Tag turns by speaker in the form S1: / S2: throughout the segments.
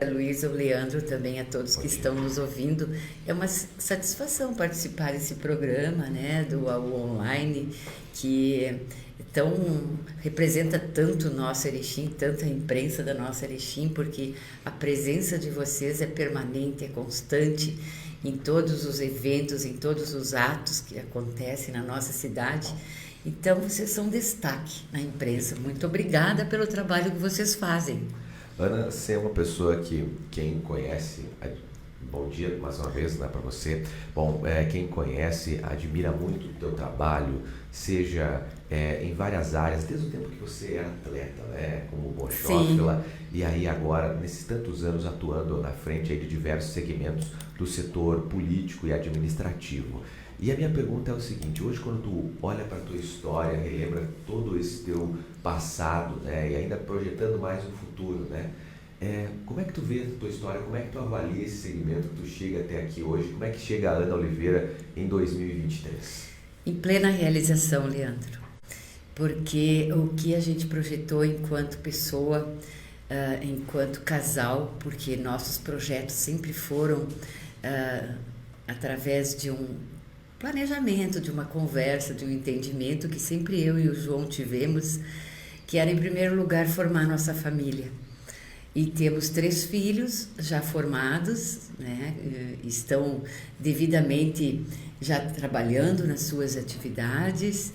S1: Luísa, o Leandro, também a todos que estão nos ouvindo. É uma satisfação participar desse programa, né, do AU Online, que representa tanto o nosso Erechim, tanta imprensa da nossa Erechim, porque a presença de vocês é permanente, é constante em todos os eventos, em todos os atos que acontecem na nossa cidade. Então, vocês são destaque na imprensa. Muito obrigada pelo trabalho que vocês fazem.
S2: Ana, você é uma pessoa que quem conhece, bom dia mais uma vez, né, para você. Bom, quem conhece admira muito o teu trabalho, seja em várias áreas, desde o tempo que você era atleta, né, como bochófila, e aí agora, nesses tantos anos atuando na frente aí de diversos segmentos do setor político e administrativo. E a minha pergunta é o seguinte: hoje, quando tu olha para a tua história, relembra todo esse teu passado, né, e ainda projetando mais um futuro, né, como é que tu vê a tua história, como é que tu avalia esse segmento que tu chega até aqui hoje, como é que chega a Ana Oliveira em 2023?
S1: Em plena realização, Leandro, porque o que a gente projetou enquanto pessoa, enquanto casal, porque nossos projetos sempre foram através de um planejamento, de uma conversa, de um entendimento que sempre eu e o João tivemos, que era, em primeiro lugar, formar nossa família. E temos 3 filhos já formados, né? Estão devidamente já trabalhando nas suas atividades,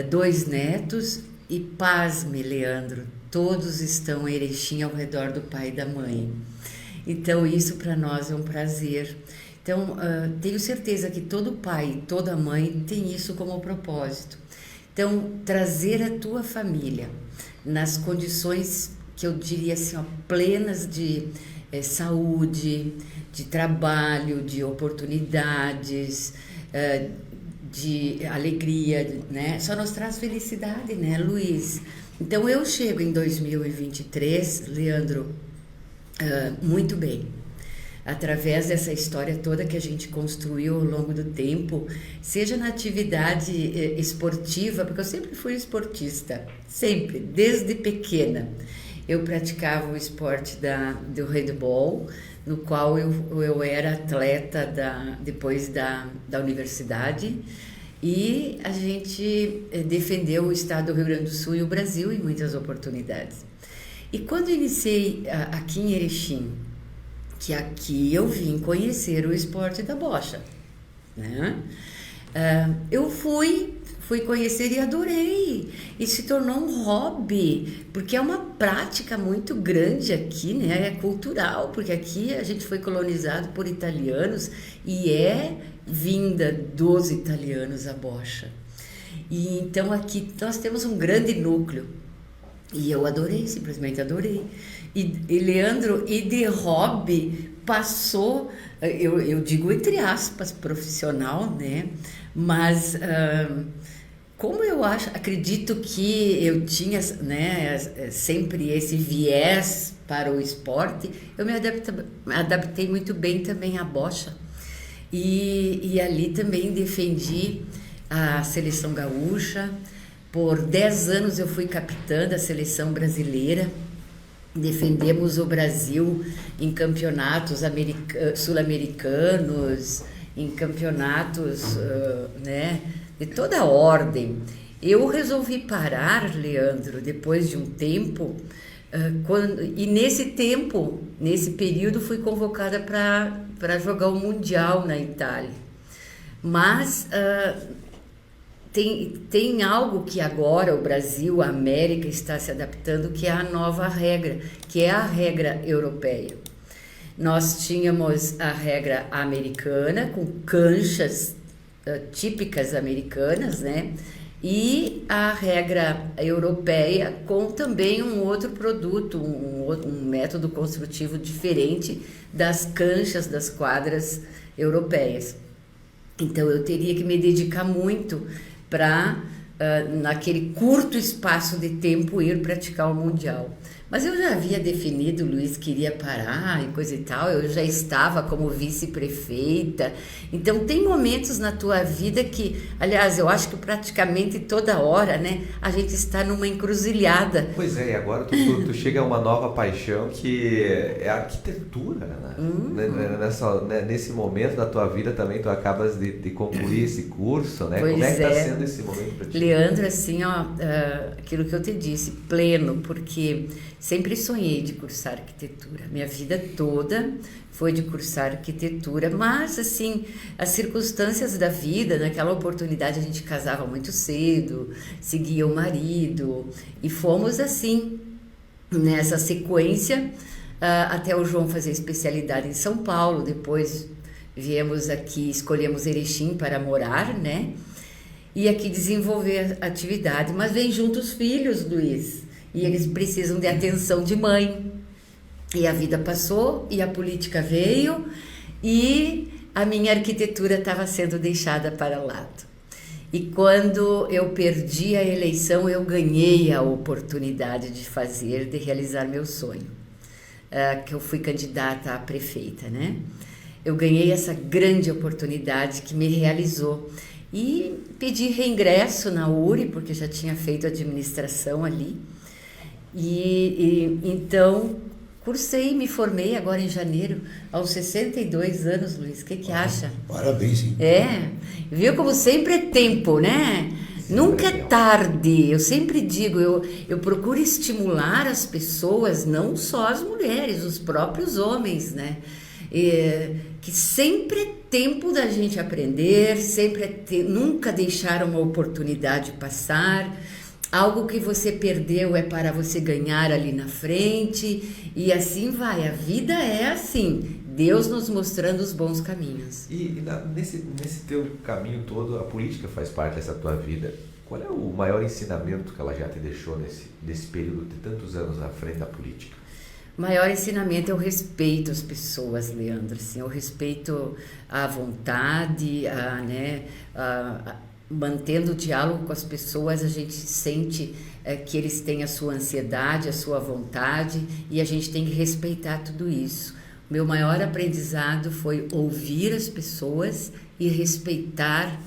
S1: 2 netos e, pasme, Leandro, todos estão em Erechim ao redor do pai e da mãe. Então, isso para nós é um prazer. Então, tenho certeza que todo pai e toda mãe tem isso como propósito. Então, trazer a tua família nas condições que eu diria assim, plenas de saúde, de trabalho, de oportunidades, de alegria, né? Só nos traz felicidade, né, Luiz? Então, eu chego em 2023, Leandro, muito bem. Através dessa história toda que a gente construiu ao longo do tempo, seja na atividade esportiva, porque eu sempre fui esportista, sempre, desde pequena. Eu praticava o esporte do handball, no qual eu era atleta depois da universidade, e a gente defendeu o estado do Rio Grande do Sul e o Brasil em muitas oportunidades. E quando iniciei aqui em Erechim, que aqui eu vim conhecer o esporte da bocha, né? Eu fui conhecer e adorei, e se tornou um hobby, porque é uma prática muito grande aqui, né? É cultural, porque aqui a gente foi colonizado por italianos e é vinda dos italianos a bocha. E então aqui nós temos um grande núcleo, e eu adorei, simplesmente adorei. E Leandro, e de hobby passou, eu digo entre aspas, profissional, né? Mas como eu acredito que eu tinha, né, sempre esse viés para o esporte, eu me adaptei muito bem também à bocha. E ali também defendi a seleção gaúcha. Por 10 anos eu fui capitã da seleção brasileira. Defendemos o Brasil em campeonatos sul-americanos, em campeonatos, né, de toda a ordem. Eu resolvi parar, Leandro, depois de um tempo, e nesse período, fui convocada para jogar o Mundial na Itália. Mas tem algo que agora o Brasil, a América está se adaptando, que é a nova regra, que é a regra europeia. Nós tínhamos a regra americana, com canchas típicas americanas, né? E a regra europeia com também um outro produto, um método construtivo diferente das canchas, das quadras europeias. Então eu teria que me dedicar muito para, naquele curto espaço de tempo, ir praticar o Mundial. Mas eu já havia definido, o Luiz queria parar e coisa e tal, eu já estava como vice-prefeita. Então, tem momentos na tua vida que, aliás, eu acho que praticamente toda hora, né, a gente está numa encruzilhada.
S2: Pois é, e agora tu chega a uma nova paixão que é a arquitetura, né? Nesse momento da tua vida também tu acabas de concluir esse curso, né?
S1: Pois
S2: como é que está
S1: é.
S2: sendo esse momento para ti?
S1: Leandro, assim, ó, aquilo que eu te disse, pleno, porque sempre sonhei de cursar arquitetura. Minha vida toda foi de cursar arquitetura, mas, assim, as circunstâncias da vida, naquela oportunidade a gente casava muito cedo, seguia o marido, e fomos, assim, nessa sequência, até o João fazer especialidade em São Paulo, depois viemos aqui, escolhemos Erechim para morar, né? E aqui desenvolver atividade, mas vem junto os filhos, Luiz, e eles precisam de atenção de mãe. E a vida passou, e a política veio, e a minha arquitetura estava sendo deixada para lado. E quando eu perdi a eleição, eu ganhei a oportunidade de realizar meu sonho, que eu fui candidata a prefeita, né? Eu ganhei essa grande oportunidade que me realizou. E pedi reingresso na URI, porque já tinha feito administração ali. Então, cursei, me formei agora em janeiro, aos 62 anos, Luiz. O que acha?
S3: Parabéns, sim.
S1: Viu como sempre é tempo, né? Nunca é tarde. Eu sempre digo, eu procuro estimular as pessoas, não só as mulheres, os próprios homens, né? Que sempre é tempo da gente aprender, nunca deixar uma oportunidade passar. Algo que você perdeu é para você ganhar ali na frente, e assim vai. A vida é assim, Deus nos mostrando os bons caminhos.
S2: Nesse teu caminho todo, a política faz parte dessa tua vida. Qual é o maior ensinamento que ela já te deixou nesse período de tantos anos à frente da política?
S1: O maior ensinamento é o respeito às pessoas, Leandro. Assim, o respeito à vontade, mantendo o diálogo com as pessoas, a gente sente que eles têm a sua ansiedade, a sua vontade, e a gente tem que respeitar tudo isso. O meu maior aprendizado foi ouvir as pessoas e respeitar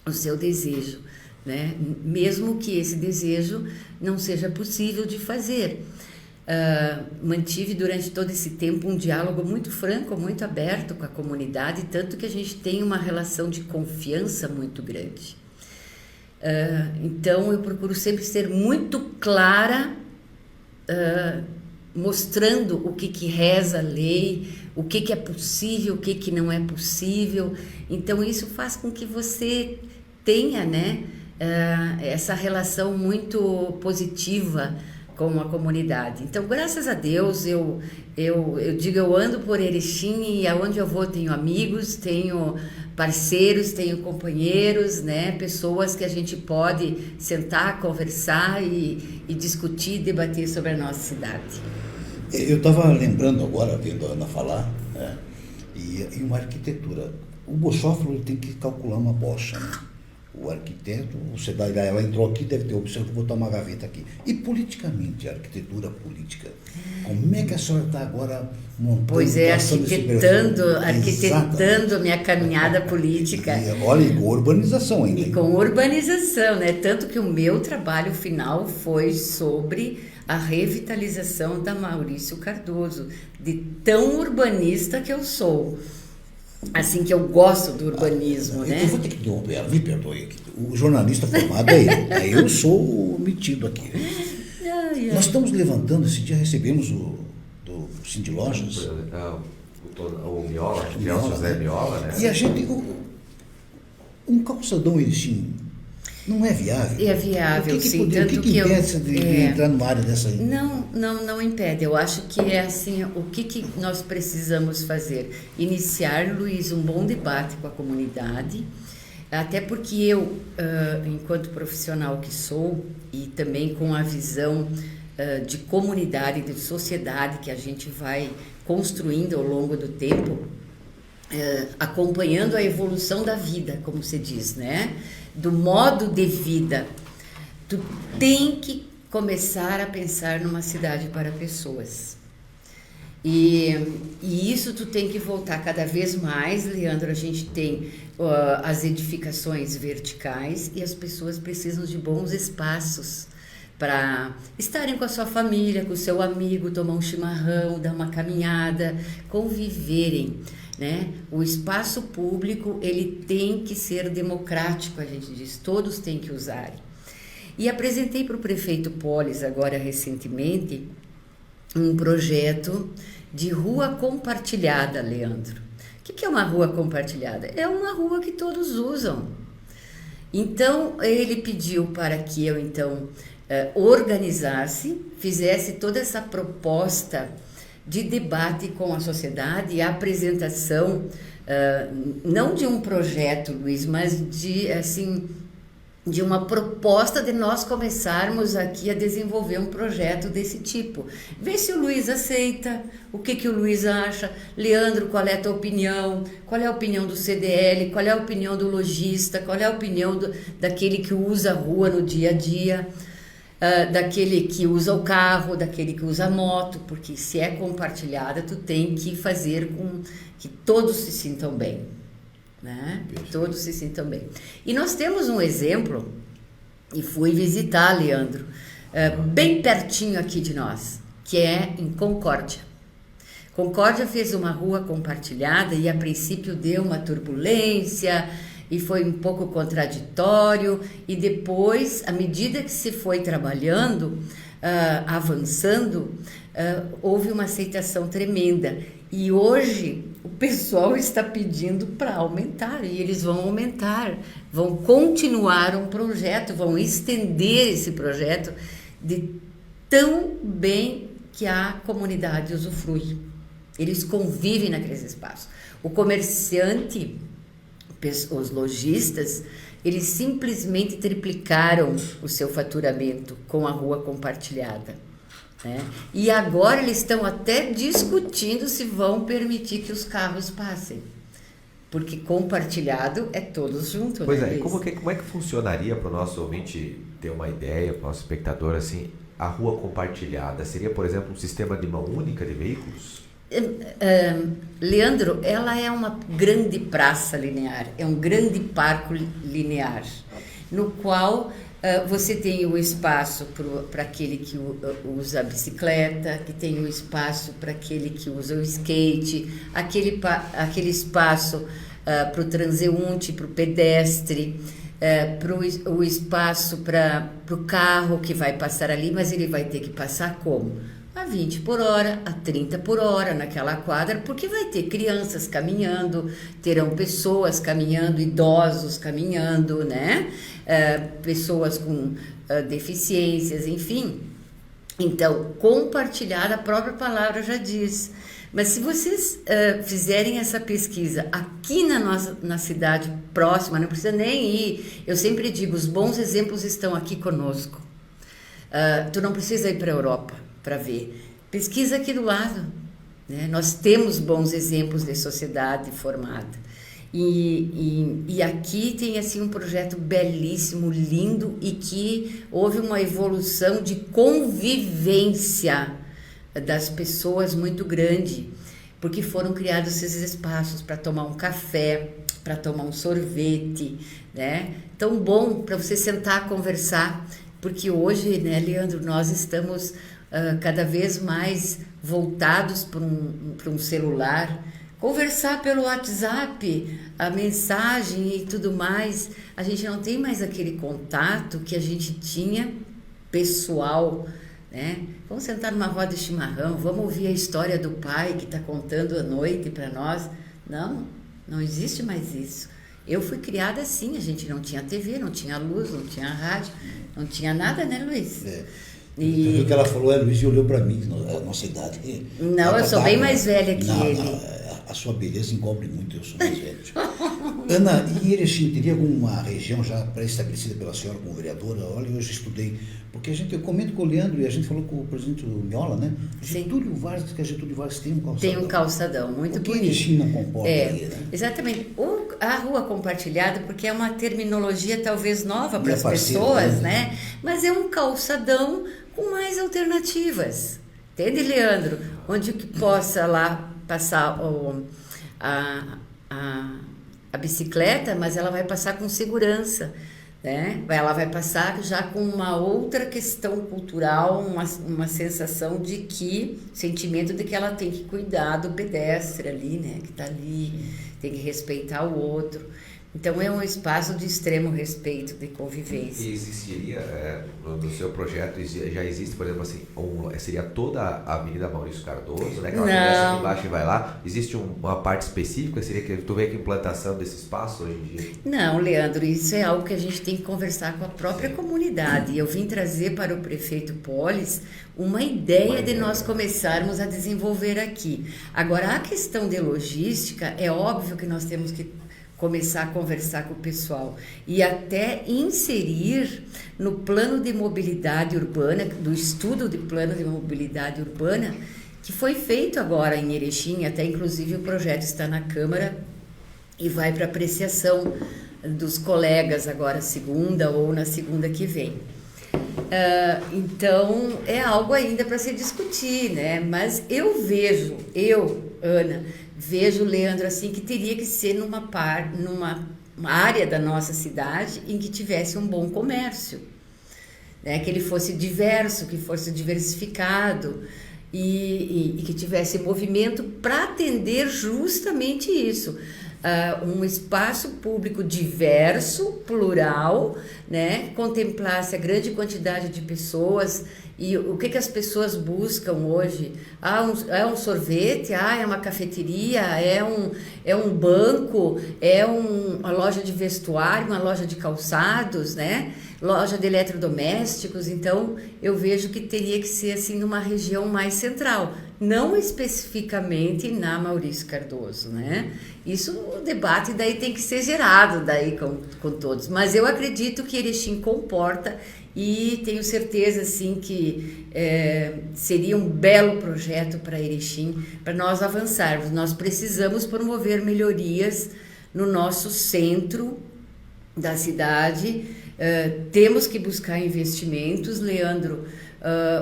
S1: o seu desejo, né? Mesmo que esse desejo não seja possível de fazer. Mantive durante todo esse tempo um diálogo muito franco, muito aberto com a comunidade, tanto que a gente tem uma relação de confiança muito grande. Então eu procuro sempre ser muito clara, mostrando o que reza a lei, o que é possível, o que não é possível. Então isso faz com que você tenha, né, essa relação muito positiva com a comunidade. Então, graças a Deus, eu digo, eu ando por Erechim e aonde eu vou tenho amigos, tenho parceiros, tenho companheiros, né? Pessoas que a gente pode sentar, conversar e discutir, debater sobre a nossa cidade.
S3: Eu estava lembrando agora, vendo a Ana falar, né? E uma arquitetura. O bochófilo tem que calcular uma bocha, né? O arquiteto, ela entrou aqui, deve ter observado, vou botar uma gaveta aqui. E politicamente, a arquitetura política, como é que a senhora está agora montando?
S1: Pois é, arquitetando a minha caminhada política.
S3: Olha, e com urbanização ainda.
S1: E com urbanização, né? Tanto que o meu trabalho final foi sobre a revitalização da Maurício Cardoso, de tão urbanista que eu sou. Assim que eu gosto do urbanismo, né?
S3: Eu vou ter que interromper ela, me perdoe aqui. O jornalista formado é ele. Eu sou metido aqui. Nós estamos levantando, esse dia recebemos do Cindy Lojas.
S2: O Miola, José Miola, né?
S3: E a gente, um calçadão Erechim não é viável?
S1: É viável, sim.
S3: O que impede de entrar numa área dessa aí?
S1: Não impede. Eu acho que é assim, o que nós precisamos fazer? Iniciar, Luiz, um bom debate com a comunidade, até porque eu, enquanto profissional que sou, e também com a visão de comunidade, de sociedade que a gente vai construindo ao longo do tempo, acompanhando a evolução da vida, como se diz, né? Do modo de vida. Tu tem que começar a pensar numa cidade para pessoas. E isso tu tem que voltar cada vez mais, Leandro. A gente tem as edificações verticais e as pessoas precisam de bons espaços para estarem com a sua família, com o seu amigo, tomar um chimarrão, dar uma caminhada, conviverem, né? O espaço público, ele tem que ser democrático, a gente diz, todos têm que usar. E apresentei para o prefeito Polis, agora recentemente, um projeto de rua compartilhada, Leandro. O que é uma rua compartilhada? É uma rua que todos usam. Então, ele pediu para que eu, então, organizasse, fizesse toda essa proposta de debate com a sociedade e a apresentação, não de um projeto, Luiz, mas de, assim, de uma proposta de nós começarmos aqui a desenvolver um projeto desse tipo. Vê se o Luiz aceita, o que o Luiz acha. Leandro, qual é a tua opinião? Qual é a opinião do CDL? Qual é a opinião do lojista? Qual é a opinião daquele que usa a rua no dia a dia? Daquele que usa o carro, daquele que usa a moto, porque se é compartilhada, tu tem que fazer com que todos se sintam bem. Né? Todos se sintam bem. E nós temos um exemplo, e fui visitar, Leandro, bem pertinho aqui de nós, que é em Concórdia. Concórdia fez uma rua compartilhada e a princípio deu uma turbulência e foi um pouco contraditório, e depois, à medida que se foi trabalhando, avançando, houve uma aceitação tremenda. E hoje o pessoal está pedindo para aumentar, e eles vão aumentar, vão continuar um projeto, vão estender esse projeto de tão bem que a comunidade usufrui. Eles convivem naqueles espaços. O comerciante, os lojistas, eles simplesmente triplicaram o seu faturamento com a rua compartilhada. Né? E agora eles estão até discutindo se vão permitir que os carros passem, porque compartilhado é todos juntos.
S2: Pois
S1: né?
S2: é, como é que funcionaria para o nosso ouvinte ter uma ideia, para o nosso espectador, assim, a rua compartilhada? Seria, por exemplo, um sistema de mão única de veículos?
S1: Leandro, ela é uma grande praça linear, é um grande parque linear, no qual você tem o espaço para aquele que usa a bicicleta, que tem o espaço para aquele que usa o skate, aquele espaço para o transeunte, para o pedestre, o espaço para o carro que vai passar ali, mas ele vai ter que passar como? A 20 por hora, a 30 por hora naquela quadra, porque vai ter crianças caminhando, terão pessoas caminhando, idosos caminhando, né? Pessoas com deficiências, enfim. Então, compartilhar, a própria palavra já diz. Mas se vocês fizerem essa pesquisa aqui na cidade próxima, não precisa nem ir, eu sempre digo, os bons exemplos estão aqui conosco. Tu não precisa ir para a Europa para ver. Pesquisa aqui do lado. Né? Nós temos bons exemplos de sociedade formada. E aqui tem assim um projeto belíssimo, lindo, e que houve uma evolução de convivência das pessoas muito grande, porque foram criados esses espaços para tomar um café, para tomar um sorvete, né? Tão bom para você sentar, conversar, porque hoje, né, Leandro, nós estamos cada vez mais voltados para um celular, conversar pelo WhatsApp, a mensagem e tudo mais. A gente não tem mais aquele contato que a gente tinha pessoal, né? Vamos sentar numa roda de chimarrão, vamos ouvir a história do pai que está contando à noite para nós. Não existe mais isso. Eu fui criada assim, a gente não tinha TV, não tinha luz, não tinha rádio, não tinha nada, né, Luiz?
S3: E o que ela falou, Luiz, e olhou para mim, a nossa idade.
S1: Não, eu sou bem mais velha que ele.
S3: A sua beleza encobre muito, eu sou mais velho. Ana, e Erechim teria alguma região já pré-estabelecida pela senhora como vereadora? Olha, eu já estudei, porque eu comento com o Leandro e a gente falou com o presidente Miola, né? Getúlio Vargas, que a Getúlio Vargas tem um calçadão.
S1: Tem um calçadão, muito bonito.
S3: O que Erechim não comporta aí, né?
S1: Exatamente. A rua compartilhada, porque é uma terminologia talvez nova para as pessoas, né? Mas é um calçadão com mais alternativas. Entende, Leandro? Onde que possa lá passar a bicicleta, mas ela vai passar com segurança, né? Ela vai passar já com uma outra questão cultural, uma sensação de que, sentimento de que ela tem que cuidar do pedestre ali, né? Que está ali, tem que respeitar o outro. Então é um espaço de extremo respeito, de convivência.
S2: E existiria, no seu projeto, já existe, por exemplo, assim, seria toda a Avenida Maurício Cardoso, né? Que ela começa aqui embaixo e vai lá. Existe uma parte específica? Seria que tu vê que a implantação desse espaço hoje em dia?
S1: Não, Leandro, isso é algo que a gente tem que conversar com a própria comunidade. Eu vim trazer para o prefeito Polis uma ideia de nós começarmos a desenvolver aqui. Agora, a questão de logística, é óbvio que nós temos que começar a conversar com o pessoal e até inserir no plano de mobilidade urbana, do estudo de plano de mobilidade urbana, que foi feito agora em Erechim, até inclusive o projeto está na Câmara e vai para apreciação dos colegas agora segunda ou na segunda que vem. Então, é algo ainda para se discutir, né? Mas Ana, vejo, Leandro, assim, que teria que ser numa área da nossa cidade em que tivesse um bom comércio, né? Que ele fosse diverso, que fosse diversificado e que tivesse movimento para atender justamente isso. Um espaço público diverso, plural, né? Contemplasse a grande quantidade de pessoas. E o que as pessoas buscam hoje? É um sorvete, é uma cafeteria, é um banco, é uma loja de vestuário, uma loja de calçados, né? Loja de eletrodomésticos. Então, eu vejo que teria que ser assim numa região mais central, não especificamente na Maurício Cardoso, né? Isso, o debate daí tem que ser gerado daí com todos. Mas eu acredito que Erechim comporta e tenho certeza, assim, que seria um belo projeto para Erechim, para nós avançarmos. Nós precisamos promover melhorias no nosso centro da cidade, temos que buscar investimentos, Leandro.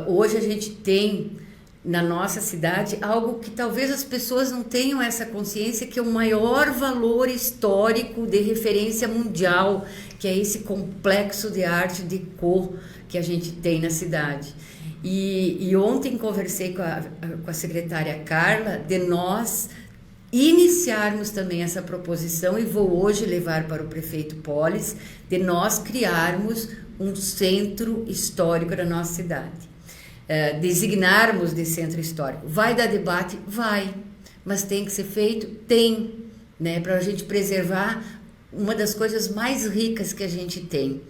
S1: Hoje a gente tem na nossa cidade algo que talvez as pessoas não tenham essa consciência, que é o maior valor histórico de referência mundial, que é esse complexo de arte deco que a gente tem na cidade. E ontem conversei com a secretária Carla de nós iniciarmos também essa proposição, e vou hoje levar para o prefeito Polis, de nós criarmos um centro histórico da nossa cidade. Designarmos de centro histórico. Vai dar debate? Vai. Mas tem que ser feito? Tem. Né? Para a gente preservar uma das coisas mais ricas que a gente tem,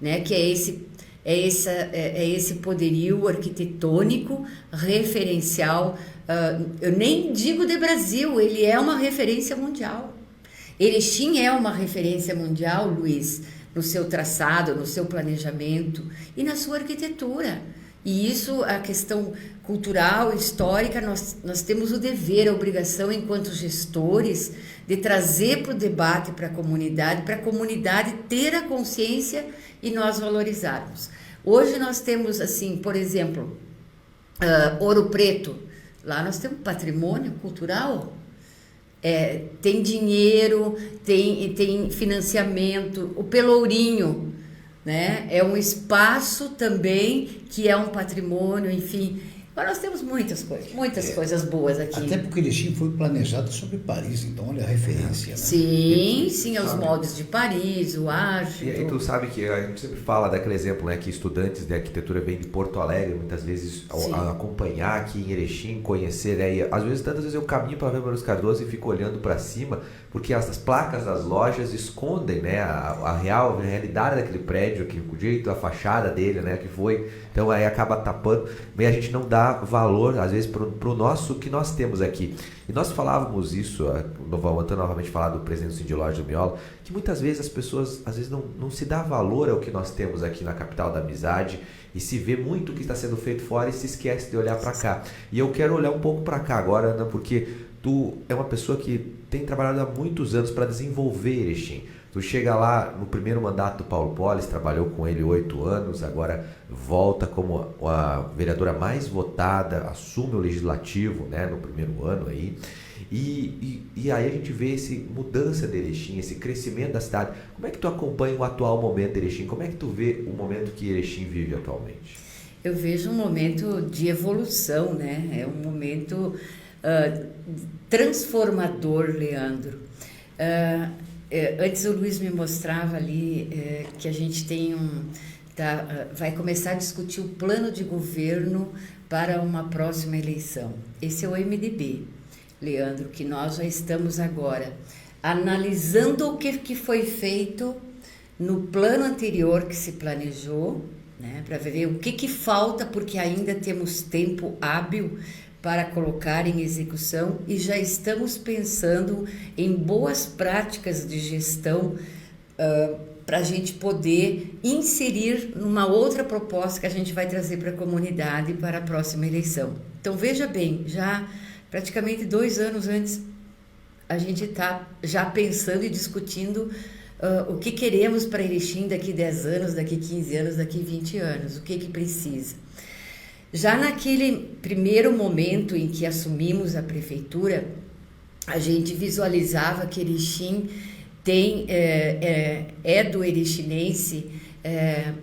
S1: né? Que é esse poderio arquitetônico, referencial. Eu nem digo de Brasil, ele é uma referência mundial. Erechim é uma referência mundial, Luiz, no seu traçado, no seu planejamento e na sua arquitetura. E isso, a questão cultural, histórica, nós temos o dever, a obrigação, enquanto gestores, de trazer para o debate, para a comunidade ter a consciência e nós valorizarmos. Hoje nós temos, assim, por exemplo, Ouro Preto. Lá nós temos patrimônio cultural, tem dinheiro, tem financiamento. O Pelourinho, né? É um espaço também que é um patrimônio, enfim. Mas nós temos muitas coisas boas aqui.
S3: Até porque Erechim foi planejado sobre Paris, então olha a referência. Né?
S1: Sim, os moldes de Paris, o ágil.
S2: E tu sabe que a gente sempre fala daquele exemplo, né, que estudantes de arquitetura vêm de Porto Alegre, muitas vezes acompanhar aqui em Erechim, conhecer, né? E tantas vezes eu caminho para ver Maurício Cardoso e fico olhando para cima, porque as placas das lojas escondem, né, a realidade daquele prédio, que o jeito, a fachada dele, né, que foi. Então aí acaba tapando, e a gente não dá valor, às vezes, para o nosso que nós temos aqui. E nós falávamos isso, voltando novamente a falar do presidente do Cindy Lojas do Miola, que muitas vezes as pessoas, às vezes, não se dá valor ao que nós temos aqui na capital da amizade, e se vê muito o que está sendo feito fora e se esquece de olhar para cá. E eu quero olhar um pouco para cá agora, Ana, porque tu é uma pessoa que tem trabalhado há muitos anos para desenvolver Erechim. Tu chega lá no primeiro mandato do Paulo Pollis, trabalhou com ele 8 anos, agora volta como a vereadora mais votada, assume o legislativo, né, no primeiro ano aí. E aí a gente vê essa mudança de Erechim, esse crescimento da cidade. Como é que tu acompanha o atual momento de Erechim? Como é que tu vê o momento que Erechim vive atualmente?
S1: Eu vejo um momento de evolução, né? É um momento transformador, Leandro. Antes o Luiz me mostrava ali que a gente tem vai começar a discutir o plano de governo para uma próxima eleição. Esse é o MDB, Leandro, que nós já estamos agora analisando o que foi feito no plano anterior que se planejou, né, para ver o que falta, porque ainda temos tempo hábil para colocar em execução e já estamos pensando em boas práticas de gestão para a gente poder inserir numa outra proposta que a gente vai trazer para a comunidade para a próxima eleição. Então veja bem, já praticamente 2 anos antes a gente está já pensando e discutindo o que queremos para Erechim daqui 10 anos, daqui 15 anos, daqui 20 anos, o que precisa. Já naquele primeiro momento em que assumimos a prefeitura, a gente visualizava que Erechim é do erechinense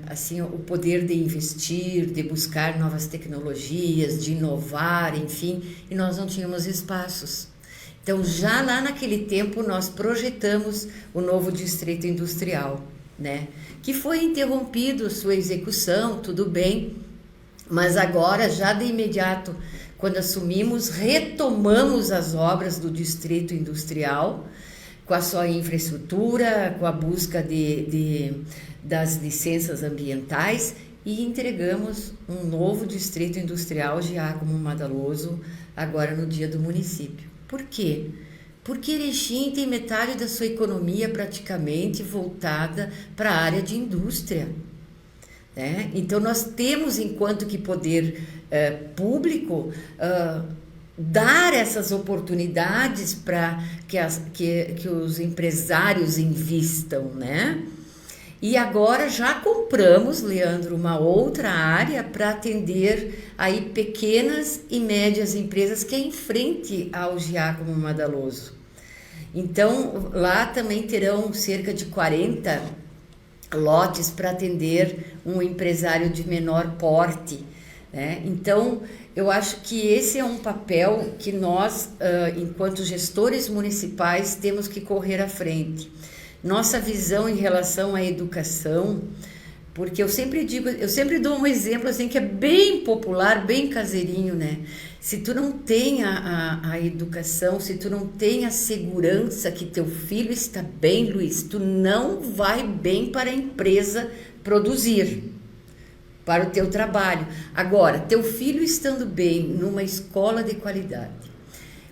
S1: assim, o poder de investir, de buscar novas tecnologias, de inovar, enfim, e nós não tínhamos espaços. Então, já lá naquele tempo, nós projetamos o novo distrito industrial, né? Que foi interrompido sua execução, tudo bem, mas agora, já de imediato, quando assumimos, retomamos as obras do distrito industrial, com a sua infraestrutura, com a busca das licenças ambientais e entregamos um novo distrito industrial Giacomo Madaloso agora no dia do município. Por quê? Porque Erechim tem metade da sua economia praticamente voltada para a área de indústria. Né? Então, nós temos, enquanto que poder público, dar essas oportunidades para que os empresários invistam, né? E agora já compramos, Leandro, uma outra área para atender aí pequenas e médias empresas que é em frente ao Giacomo Madaloso. Então, lá também terão cerca de 40 lotes para atender um empresário de menor porte, né? Então, eu acho que esse é um papel que nós, enquanto gestores municipais, temos que correr à frente. Nossa visão em relação à educação, porque eu sempre dou um exemplo assim que é bem popular, bem caseirinho, né? Se tu não tem a educação, se tu não tem a segurança que teu filho está bem, Luiz, tu não vai bem para a empresa produzir, para o teu trabalho. Agora, teu filho estando bem numa escola de qualidade,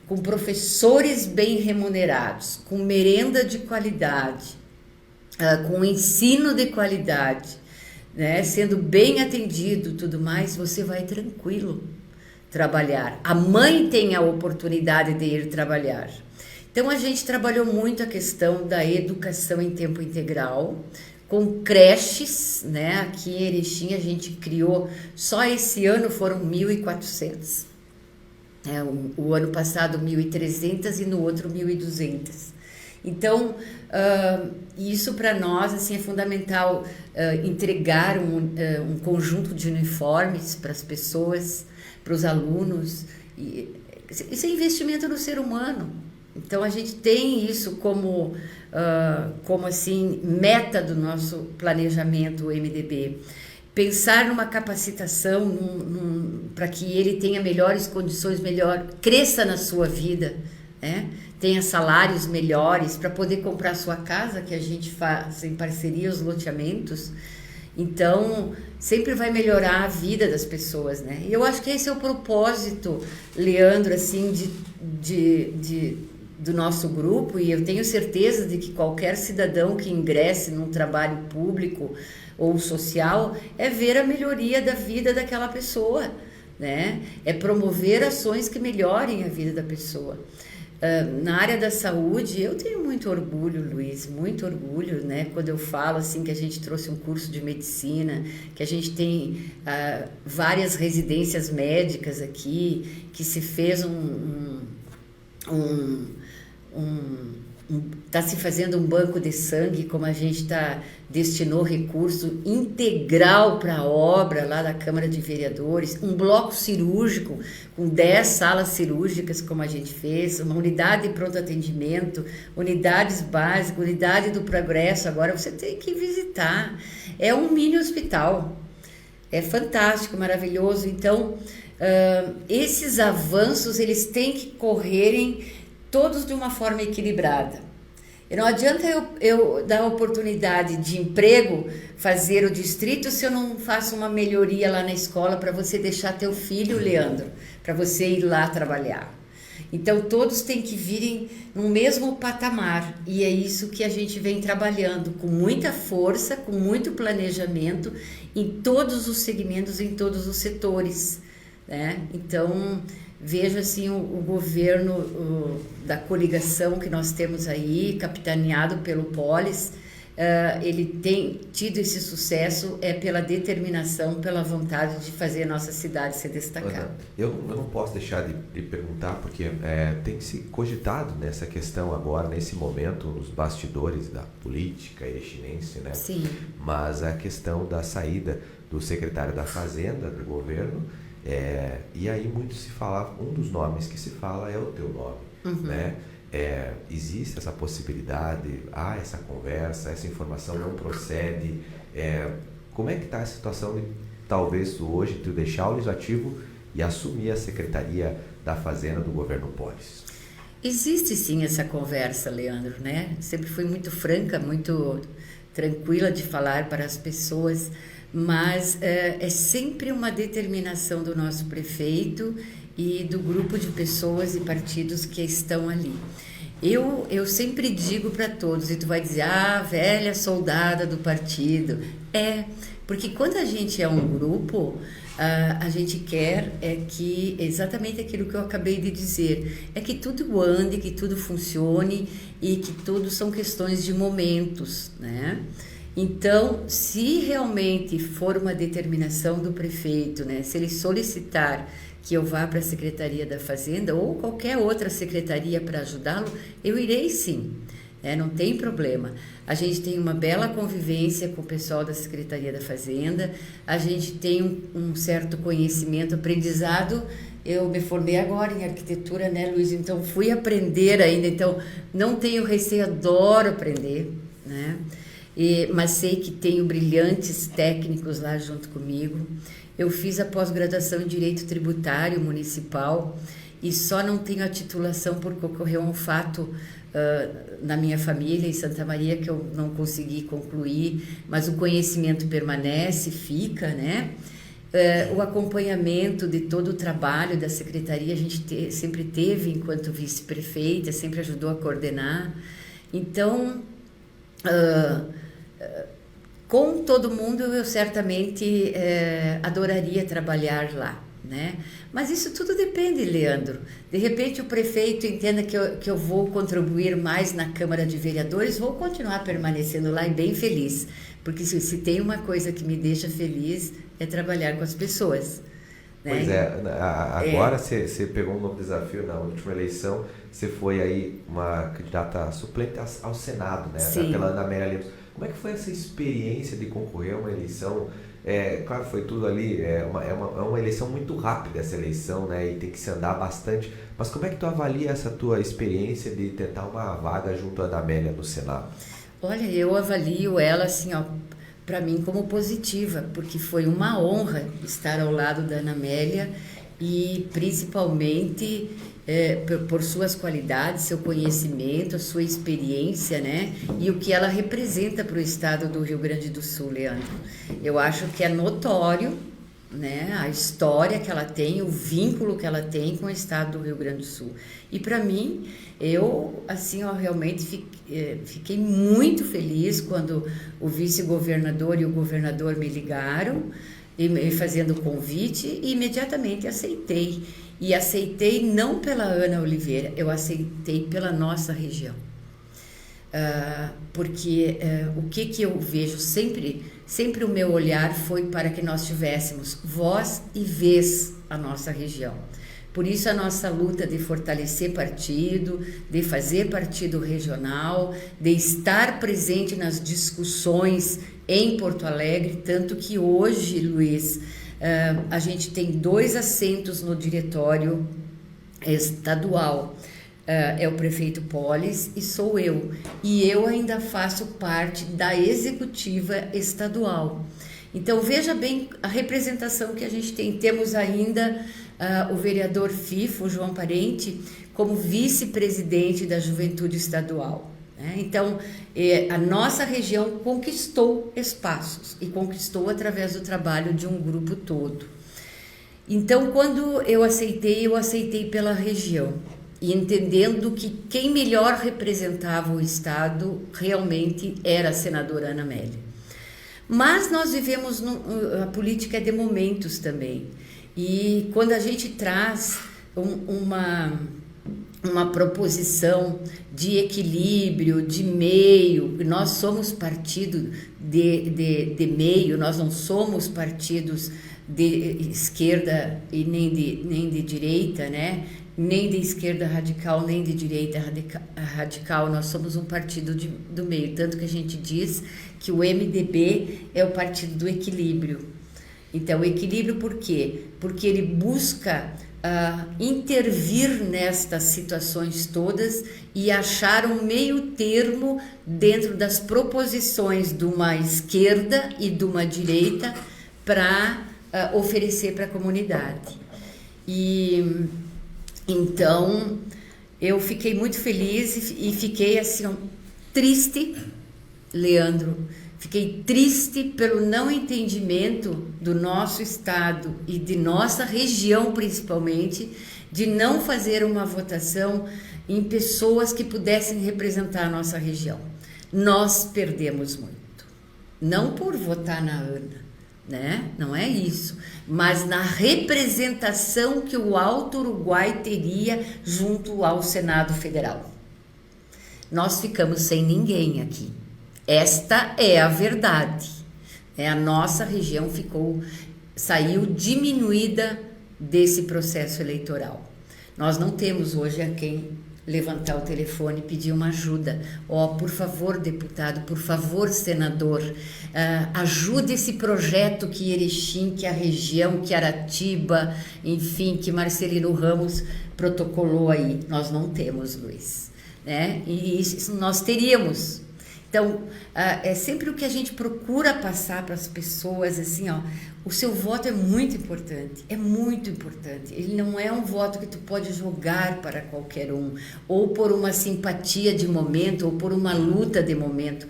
S1: com professores bem remunerados, com merenda de qualidade, com ensino de qualidade, né, sendo bem atendido, tudo mais, você vai tranquilo trabalhar. A mãe tem a oportunidade de ir trabalhar. Então, a gente trabalhou muito a questão da educação em tempo integral, com creches, né? Aqui em Erechim a gente criou, só esse ano foram 1.400. O ano passado 1.300 e no outro 1.200. Então, isso para nós assim, é fundamental, entregar um conjunto de uniformes para as pessoas, para os alunos. Isso é investimento no ser humano. Então, a gente tem isso como assim, meta do nosso planejamento MDB. Pensar numa capacitação para que ele tenha melhores condições, cresça na sua vida, né? Tenha salários melhores para poder comprar sua casa, que a gente faz em parceria os loteamentos. Então, sempre vai melhorar a vida das pessoas, né? E eu acho que esse é o propósito, Leandro, assim, do nosso grupo, e eu tenho certeza de que qualquer cidadão que ingresse num trabalho público ou social é ver a melhoria da vida daquela pessoa, né? É promover ações que melhorem a vida da pessoa. Na área da saúde, eu tenho muito orgulho, Luiz, muito orgulho, né? Quando eu falo assim que a gente trouxe um curso de medicina, que a gente tem várias residências médicas aqui, que se fez está se fazendo um banco de sangue, como a gente destinou recurso integral para a obra lá da Câmara de Vereadores, um bloco cirúrgico com 10 salas cirúrgicas, como a gente fez, uma unidade de pronto atendimento, unidades básicas, unidade do progresso, agora você tem que visitar. É um mini hospital, é fantástico, maravilhoso. Então, esses avanços, eles têm que correrem todos de uma forma equilibrada. E não adianta eu dar oportunidade de emprego, fazer o distrito, se eu não faço uma melhoria lá na escola para você deixar teu filho, Leandro, para você ir lá trabalhar. Então, todos têm que virem no mesmo patamar, e é isso que a gente vem trabalhando com muita força, com muito planejamento, em todos os segmentos, em todos os setores, né? Então, vejo assim o governo da coligação que nós temos aí, capitaneado pelo Polis, ele tem tido esse sucesso pela determinação, pela vontade de fazer a nossa cidade se destacar.
S2: Eu não posso deixar de perguntar, porque tem se cogitado nessa questão agora, nesse momento, nos bastidores da política erechinense, né?
S1: Sim.
S2: Mas a questão da saída do secretário da Fazenda do governo, e aí muito se fala, um dos nomes que se fala é o teu nome, né? Existe essa possibilidade, há essa conversa, essa informação não procede. Como é que está a situação de talvez hoje tu deixar o legislativo e assumir a secretaria da Fazenda do governo Polis?
S1: Existe sim essa conversa, Leandro, né? Sempre fui muito franca, muito tranquila de falar para as pessoas, mas é sempre uma determinação do nosso prefeito e do grupo de pessoas e partidos que estão ali. Eu sempre digo para todos, e tu vai dizer, velha soldada do partido. Porque quando a gente é um grupo, a gente quer que, exatamente aquilo que eu acabei de dizer, que tudo ande, que tudo funcione e que tudo são questões de momentos, né? Então, se realmente for uma determinação do prefeito, né, se ele solicitar que eu vá para a Secretaria da Fazenda ou qualquer outra secretaria para ajudá-lo, eu irei sim, não tem problema. A gente tem uma bela convivência com o pessoal da Secretaria da Fazenda, a gente tem um certo conhecimento, aprendizado. Eu me formei agora em arquitetura, né, Luiz? Então, fui aprender ainda, então não tenho receio, adoro aprender, né? Mas sei que tenho brilhantes técnicos lá junto comigo. Eu fiz a pós-graduação em Direito Tributário Municipal e só não tenho a titulação porque ocorreu um fato na minha família, em Santa Maria, que eu não consegui concluir, mas o conhecimento permanece, fica, né? O acompanhamento de todo o trabalho da secretaria a gente sempre teve enquanto vice-prefeita, sempre ajudou a coordenar. Então, com todo mundo eu certamente adoraria trabalhar lá, né? Mas isso tudo depende, Leandro. De repente o prefeito entenda que eu vou contribuir mais na Câmara de Vereadores, vou continuar permanecendo lá e bem feliz, porque se tem uma coisa que me deixa feliz é trabalhar com as pessoas, né?
S2: Pois agora você pegou um novo desafio. Na última eleição você foi aí uma candidata suplente ao Senado, né?
S1: Sim.
S2: Pela Ana Amélia Lemos. Como é que foi essa experiência de concorrer a uma eleição? Claro, foi tudo ali, é uma eleição muito rápida essa eleição, né? E tem que se andar bastante. Mas como é que tu avalia essa tua experiência de tentar uma vaga junto à Ana Amélia no Senado?
S1: Olha, eu avalio ela assim, para mim como positiva, porque foi uma honra estar ao lado da Ana Amélia e principalmente por suas qualidades, seu conhecimento, a sua experiência, né? E o que ela representa para o estado do Rio Grande do Sul, Leandro. Eu acho que é notório, né? A história que ela tem, o vínculo que ela tem com o estado do Rio Grande do Sul. E para mim, eu assim, realmente fiquei muito feliz quando o vice-governador e o governador me ligaram, e fazendo o convite, e imediatamente aceitei. E aceitei não pela Ana Oliveira, eu aceitei pela nossa região. Porque o que eu vejo sempre o meu olhar foi para que nós tivéssemos voz e vez a nossa região. Por isso a nossa luta de fortalecer partido, de fazer partido regional, de estar presente nas discussões em Porto Alegre, tanto que hoje, Luiz, a gente tem 2 assentos no diretório estadual. É o prefeito Polis e sou eu. E eu ainda faço parte da executiva estadual. Então, veja bem a representação que a gente tem. Temos ainda o vereador FIFO, João Parente, como vice-presidente da Juventude Estadual. Né? Então, a nossa região conquistou espaços e conquistou através do trabalho de um grupo todo. Então, quando eu aceitei pela região. E entendendo que quem melhor representava o Estado realmente era a senadora Ana Amélia. Mas nós vivemos, a política é de momentos também. E quando a gente traz uma proposição de equilíbrio, de meio, nós somos partido de meio, nós não somos partidos de esquerda e nem de direita, né? Nem de esquerda radical, nem de direita radical, nós somos um partido do meio, tanto que a gente diz que o MDB é o partido do equilíbrio. Então, o equilíbrio por quê? Porque ele busca intervir nestas situações todas e achar um meio termo dentro das proposições de uma esquerda e de uma direita para oferecer para a comunidade. E então, eu fiquei muito feliz e fiquei assim, triste, Leandro, fiquei triste pelo não entendimento do nosso estado e de nossa região principalmente, de não fazer uma votação em pessoas que pudessem representar a nossa região. Nós perdemos muito, não por votar na Ana, né? Não é isso, mas na representação que o Alto Uruguai teria junto ao Senado Federal. Nós ficamos sem ninguém aqui. Esta é a verdade. A nossa região saiu diminuída desse processo eleitoral. Nós não temos hoje a quem levantar o telefone e pedir uma ajuda. Por favor, deputado, por favor, senador, ajude esse projeto que Erechim, que a região, que Aratiba, enfim, que Marcelino Ramos protocolou aí. Nós não temos, Luiz. Né? E isso nós teríamos. Então, é sempre o que a gente procura passar para as pessoas, assim, o seu voto é muito importante, ele não é um voto que tu pode jogar para qualquer um, ou por uma simpatia de momento, ou por uma luta de momento.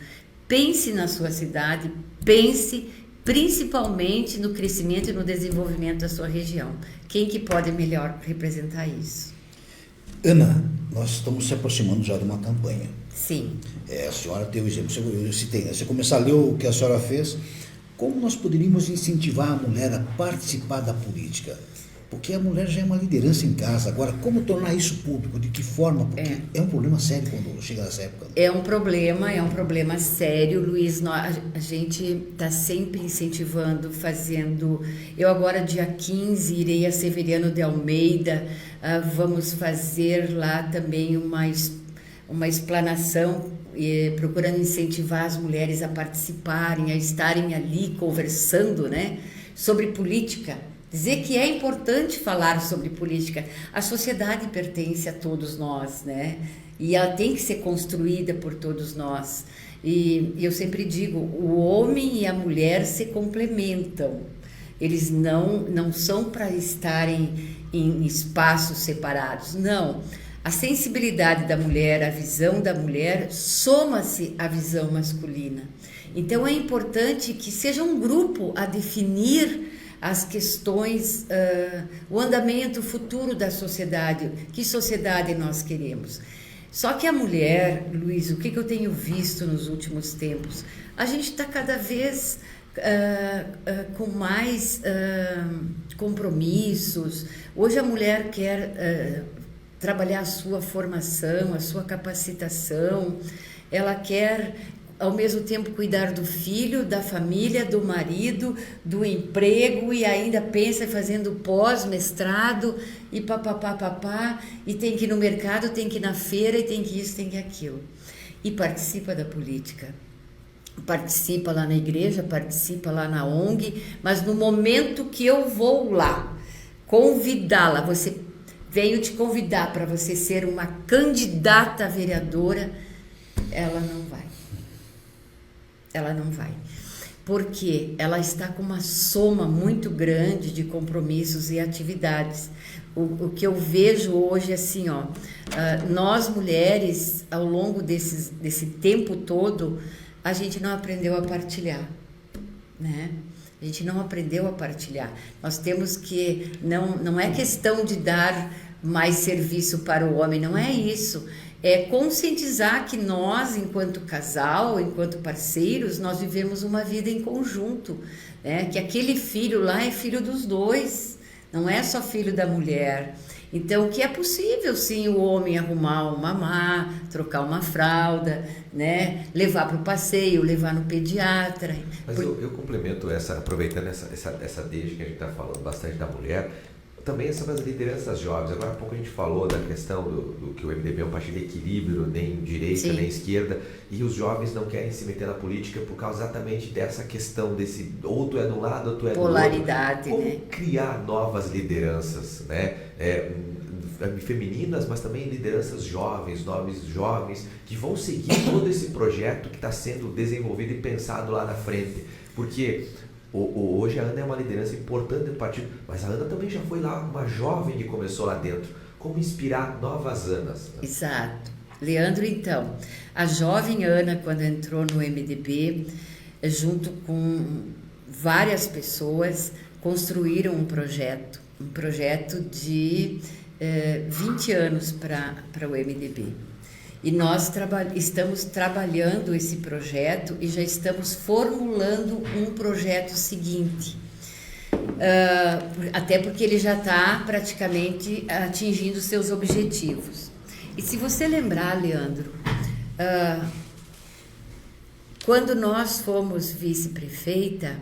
S1: Pense na sua cidade, pense principalmente no crescimento e no desenvolvimento da sua região. Quem que pode melhor representar isso?
S3: Ana, nós estamos se aproximando já de uma campanha.
S1: Sim.
S3: A senhora tem o exemplo, eu citei, né? Você começar a ler o que a senhora fez, como nós poderíamos incentivar a mulher a participar da política? Porque a mulher já é uma liderança em casa, agora como tornar isso público, de que forma? Porque é um problema sério quando chega nessa época.
S1: É um problema sério, Luiz. A gente está sempre incentivando, fazendo. Eu agora, dia 15, irei a Severiano de Almeida, vamos fazer lá também uma explanação, procurando incentivar as mulheres a participarem, a estarem ali conversando, né, sobre política. Dizer que é importante falar sobre política. A sociedade pertence a todos nós, né? E ela tem que ser construída por todos nós. E eu sempre digo, o homem e a mulher se complementam. Eles não são para estarem em espaços separados, não. A sensibilidade da mulher, a visão da mulher, soma-se à visão masculina. Então é importante que seja um grupo a definir as questões, o andamento futuro da sociedade, que sociedade nós queremos. Só que a mulher, Luiz, o que eu tenho visto nos últimos tempos? A gente está cada vez com mais compromissos. Hoje a mulher quer trabalhar a sua formação, a sua capacitação, ela quer ao mesmo tempo cuidar do filho, da família, do marido, do emprego, e ainda pensa fazendo pós-mestrado e papapá, e tem que ir no mercado, tem que ir na feira, e tem que isso, tem que aquilo. E participa da política, participa lá na igreja, participa lá na ONG, mas no momento que eu vou lá convidá-la, venho te convidar para você ser uma candidata a vereadora, ela não vai. Ela não vai. Porque ela está com uma soma muito grande de compromissos e atividades. O que eu vejo hoje é assim, ó, nós mulheres, ao longo desse tempo todo, a gente não aprendeu a partilhar, né? A gente não aprendeu a partilhar. Nós temos que... Não é questão de dar mais serviço para o homem, não é isso. É conscientizar que nós, enquanto casal, enquanto parceiros, nós vivemos uma vida em conjunto, né? Que aquele filho lá é filho dos dois, não é só filho da mulher. Então, que é possível, sim, o homem arrumar uma mamá, trocar uma fralda, né? Levar para o passeio, levar no pediatra.
S2: Mas eu complemento aproveitando essa deixa que a gente está falando bastante da mulher, também sobre as lideranças jovens. Agora há pouco a gente falou da questão do que o MDB é um partido de equilíbrio, nem direita, sim, nem esquerda, e os jovens não querem se meter na política por causa exatamente dessa questão desse ou tu é de um lado ou tu é do outro.
S1: Polaridade,
S2: Como
S1: né?
S2: criar novas lideranças, né? Femininas, mas também lideranças jovens, nomes jovens, que vão seguir todo esse projeto que está sendo desenvolvido e pensado lá na frente. Porque hoje a Ana é uma liderança importante do partido, mas a Ana também já foi lá uma jovem que começou lá dentro. Como inspirar novas Anas? Né?
S1: Exato. Leandro, então, a jovem Ana, quando entrou no MDB, junto com várias pessoas, construíram um projeto de 20 anos para o MDB. E nós estamos trabalhando esse projeto e já estamos formulando um projeto seguinte. Até porque ele já está praticamente atingindo seus objetivos. E se você lembrar, Leandro, quando nós fomos vice-prefeita,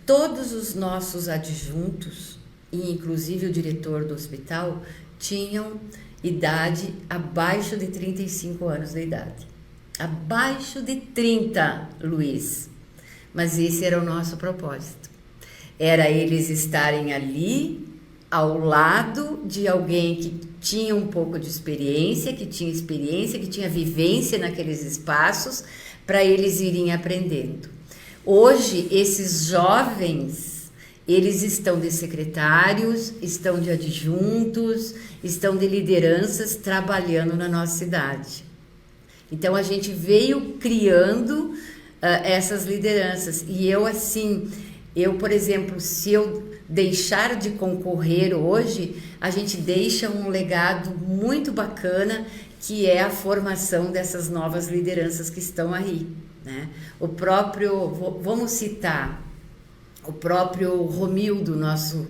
S1: todos os nossos adjuntos, e inclusive o diretor do hospital, tinham idade abaixo de 35 anos de idade. Abaixo de 30, Luiz. Mas esse era o nosso propósito. Era eles estarem ali, ao lado de alguém que tinha um pouco de experiência, que tinha vivência naqueles espaços, para eles irem aprendendo. Hoje, esses jovens, eles estão de secretários, estão de adjuntos, estão de lideranças trabalhando na nossa cidade. Então, a gente veio criando essas lideranças. E eu, por exemplo, se eu deixar de concorrer hoje, a gente deixa um legado muito bacana, que é a formação dessas novas lideranças que estão aí, né? Vamos citar o próprio Romildo, nosso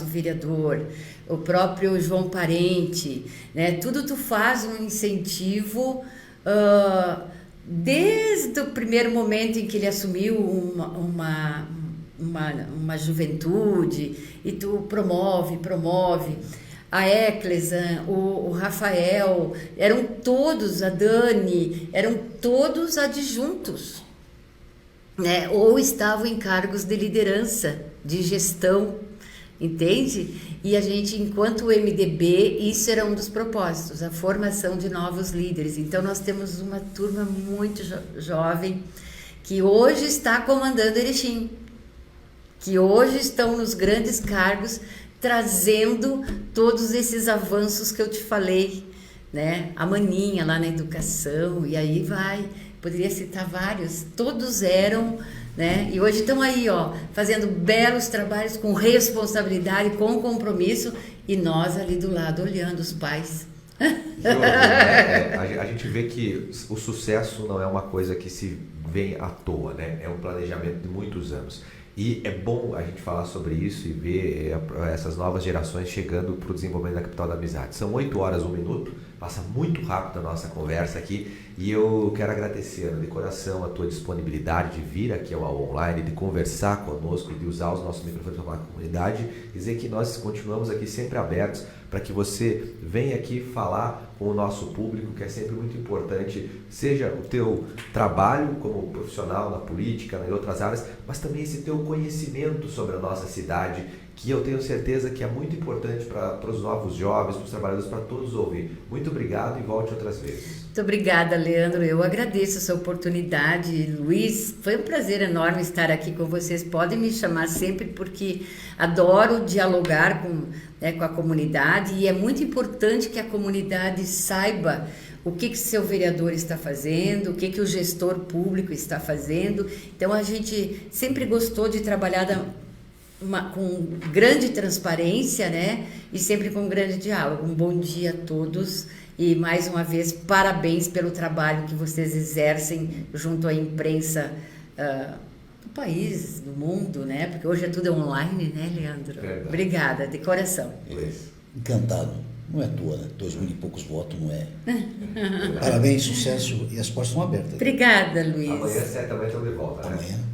S1: vereador, o próprio João Parente, né? Tudo tu faz um incentivo desde o primeiro momento em que ele assumiu uma juventude, e tu promove. A Eclesan, o Rafael, eram todos, a Dani, eram todos adjuntos, né? Ou estavam em cargos de liderança, de gestão, entende? E a gente, enquanto o MDB, isso era um dos propósitos, a formação de novos líderes. Então, nós temos uma turma muito jovem que hoje está comandando Erechim, que hoje estão nos grandes cargos, trazendo todos esses avanços que eu te falei, né? A Maninha lá na educação, e aí poderia citar vários, todos eram, né? E hoje estão aí, ó, fazendo belos trabalhos com responsabilidade, com compromisso, e nós ali do lado olhando os pais
S2: A gente vê que o sucesso não é uma coisa que se vem à toa, né? É um planejamento de muitos anos. E é bom a gente falar sobre isso e ver essas novas gerações chegando para o desenvolvimento da capital da amizade. São 8 horas, 1 minuto, passa muito rápido a nossa conversa aqui e eu quero agradecer de coração a tua disponibilidade de vir aqui ao online, de conversar conosco, de usar os nossos microfones para falar com a comunidade, dizer que nós continuamos aqui sempre abertos para que você venha aqui falar com o nosso público, que é sempre muito importante, seja o teu trabalho como profissional na política, em outras áreas, mas também esse teu conhecimento sobre a nossa cidade, que eu tenho certeza que é muito importante para os novos jovens, para os trabalhadores, para todos ouvir. Muito obrigado e volte outras vezes.
S1: Muito obrigada, Leandro. Eu agradeço essa oportunidade. Luiz, foi um prazer enorme estar aqui com vocês. Podem me chamar sempre porque adoro dialogar com a comunidade e é muito importante que a comunidade saiba o que seu vereador está fazendo, o que o gestor público está fazendo. Então, a gente sempre gostou de trabalhar com grande transparência, né? E sempre com grande diálogo. Um bom dia a todos e, mais uma vez, parabéns pelo trabalho que vocês exercem junto à imprensa do país, do mundo, né? Porque hoje é tudo online, né, Leandro?
S2: Verdade.
S1: Obrigada, de coração.
S3: Encantado. Não é à toa, né? 2.000 e poucos votos, não é? Parabéns, sucesso e as portas estão abertas.
S1: Obrigada, Luiz.
S2: Amanhã certamente eu de volta, né?
S3: Amanhã.